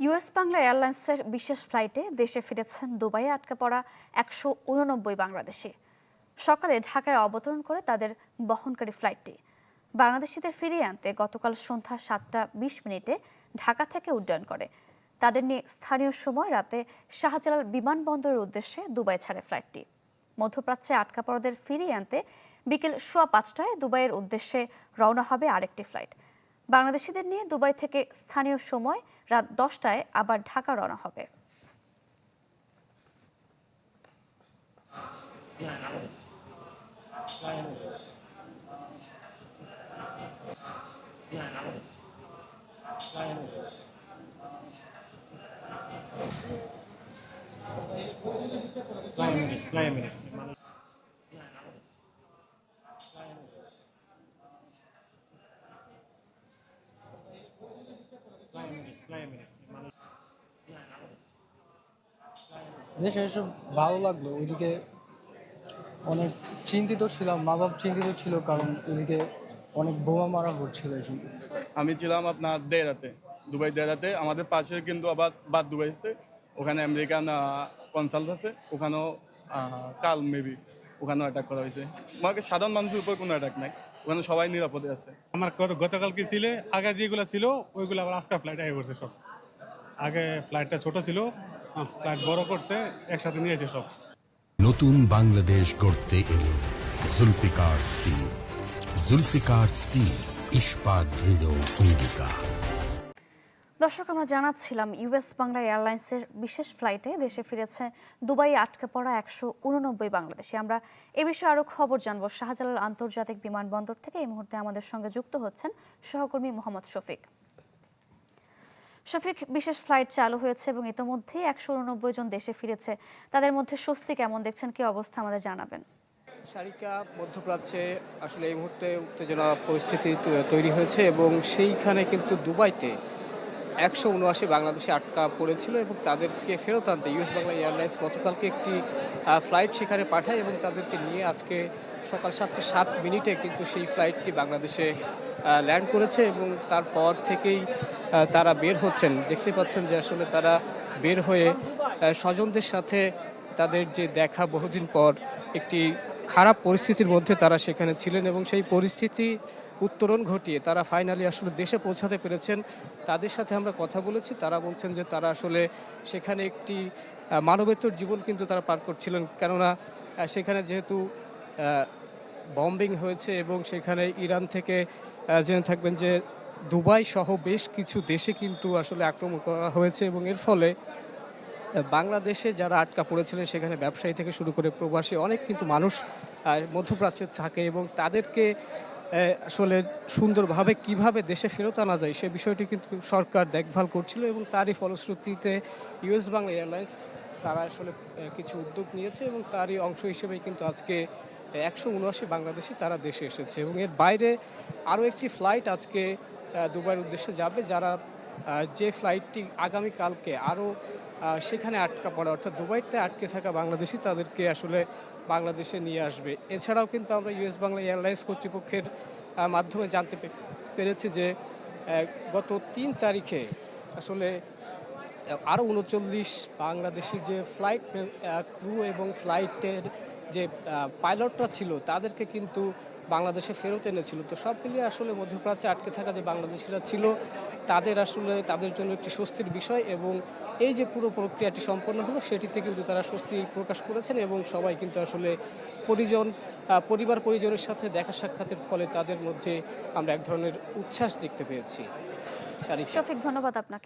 US Bangla এয়ারলাইন্সের বিশেষ ফ্লাইটে দেশে ফিরেছেন দুবাইয়ে আটকা পড়া ১৮৯ বাংলাদেশি। সকালে ঢাকায় অবতরণ করে তাদের বহনকারী ফ্লাইটটি বাংলাদেশিদের ফিরিয়ে আনতে গতকাল সন্ধ্যা ৭টা ২০ ঢাকা থেকে উড্ডয়ন করে। তাদের নিয়ে স্থানীয় সময় রাতে শাহজালাল বিমানবন্দরের উদ্দেশ্যে দুবাই ছাড়ে ফ্লাইটটি। মধ্যপ্রাচ্যে আটকা পড়াদের ফিরিয়ে আনতে বিকেল ৫:১৫টায় দুবাইয়ের উদ্দেশ্যে রওনা হবে আরেকটি ফ্লাইট। বাংলাদেশিদের নিয়ে দুবাই থেকে স্থানীয় সময় রাত ১০টায় আবার ঢাকা রওনা হবে। দেশে এসে ভালো লাগলো। ওইদিকে অনেক চিন্তিত ছিলাম, মা বাবা চিন্তিত ছিল, কারণ ওইদিকে অনেক বোমা মারা হচ্ছিল এই জন্য। আমি ছিলাম আপনার দেরাতে, দুবাই দেরাতে। আমাদের পাশে কিন্তু আবার বাদ দুবাই আছে, ওখানে আমেরিকান কনসাল্ট আছে, ওখানেও কাল মেবি ওখানেও অ্যাটাক করা হয়েছে। আমাকে সাধারণ মানুষের উপর কোনো অ্যাটাক নাই, ওখানে সবাই নিরাপদে আছে। আমার গতকাল কি ছিল, আগে যেগুলো ছিল ওইগুলো আবার আজকাল ফ্লাইট আগে করছে সব। আগে ফ্লাইটটা ছোট ছিল, ফ্লাইট বড় করছে, একসাথে নিয়েছে সব। নতুন বাংলাদেশ গড়তে এলো জুলফিকার স্টিল। জুলফিকার স্টিল, ইস্পাত দৃঢ় অঙ্গীকার। দর্শক, আমরা জানাচ্ছিলাম ইউএস বাংলা এয়ারলাইন্সের বিশেষ ফ্লাইটে দেশে ফিরেছে দুবাইয়ে আটকা পড়া ১৮৯ বাংলাদেশি। আমরা এ বিষয়ে আরো খবর জানবো শাহজালাল আন্তর্জাতিক বিমানবন্দর থেকে। এই মুহূর্তে আমাদের সঙ্গে যুক্ত হচ্ছেন সহকর্মী মোহাম্মদ শফিক। শফিক, বিশেষ ফ্লাইট চালু হয়েছে এবং ইতোমধ্যেই ১৮৯ জন দেশে ফিরেছে। তাদের মধ্যে স্বস্তি কেমন দেখছেন, কি অবস্থা আমাদের জানাবেন। সারিকা, মধ্যপ্রাচ্যে আসলে এই মুহূর্তে উত্তেজনা পরিস্থিতি তৈরি হয়েছে এবং সেইখানে কিন্তু দুবাইতে ১৭৯ বাংলাদেশে আটকা পড়েছিল এবং তাদেরকে ফেরত আনতে ইউএস বাংলা এয়ারলাইন্স গতকালকে একটি ফ্লাইট সেখানে পাঠায় এবং তাদেরকে নিয়ে আজকে সকাল ৭টা ৭ কিন্তু সেই ফ্লাইটটি বাংলাদেশে ল্যান্ড করেছে এবং তারপর থেকেই তারা বের হচ্ছেন। দেখতে পাচ্ছেন যে আসলে তারা বের হয়ে স্বজনদের সাথে তাদের যে দেখা, বহুদিন পর একটি খারাপ পরিস্থিতির মধ্যে তারা সেখানে ছিলেন এবং সেই পরিস্থিতি উত্তরণ ঘটিয়ে তারা ফাইনালি আসলে দেশে পৌঁছাতে পেরেছেন। তাদের সাথে আমরা কথা বলেছি, তারা বলছেন যে তারা আসলে সেখানে একটি মানবেতর জীবন কিন্তু তারা পার করছিলেন, কেননা সেখানে যেহেতু বম্বিং হয়েছে এবং সেখানে ইরান থেকে জেনে থাকবেন যে দুবাই সহ বেশ কিছু দেশে কিন্তু আসলে আক্রমণ করা হয়েছে এবং এর ফলে বাংলাদেশে যারা আটকা পড়েছিলেন সেখানে ব্যবসায়ী থেকে শুরু করে প্রবাসী অনেক কিন্তু মানুষ মধ্যপ্রাচ্যে থাকে এবং তাদেরকে আসলে সুন্দরভাবে কিভাবে দেশে ফেরত আনা যায় সে বিষয়টি কিন্তু সরকার দেখভাল করছিল এবং তারই ফলশ্রুতিতে ইউএস বাংলা এয়ারলাইন্স তারা আসলে কিছু উদ্যোগ নিয়েছে এবং তারই অংশ হিসেবেই কিন্তু আজকে ১৭৯ বাংলাদেশি তারা দেশে এসেছে এবং এর বাইরে আরও একটি ফ্লাইট আজকে দুবাইয়ের উদ্দেশ্যে যাবে, যারা যে ফ্লাইটটি আগামীকালকে আরও সেখানে আটকা পড়া অর্থাৎ দুবাইতে আটকে থাকা বাংলাদেশি তাদেরকে আসলে বাংলাদেশে নিয়ে আসবে। এছাড়াও কিন্তু আমরা ইউএস বাংলা এয়ারলাইন্স কর্তৃপক্ষের মাধ্যমে জানতে পেরেছি যে গত ৩ তারিখে আসলে আরও ৩৯ বাংলাদেশি যে ফ্লাইট ক্রু এবং ফ্লাইটের যে পাইলটরা ছিল তাদেরকে কিন্তু বাংলাদেশে ফেরত এনেছিল। তো সব মিলিয়ে আসলে মধ্যপ্রাচ্যে আটকে থাকা যে বাংলাদেশিরা ছিল তাদের জন্য একটি স্বস্তির বিষয় এবং এই যে পুরো প্রক্রিয়াটি সম্পন্ন হলো সেটিতে কিন্তু তারা স্বস্তি প্রকাশ করেছেন এবং সবাই কিন্তু আসলে পরিবার পরিজনের সাথে দেখা সাক্ষাতের ফলে তাদের মধ্যে আমরা এক ধরনের উচ্ছ্বাস দেখতে পেয়েছি। শফিক, ধন্যবাদ আপনাকে।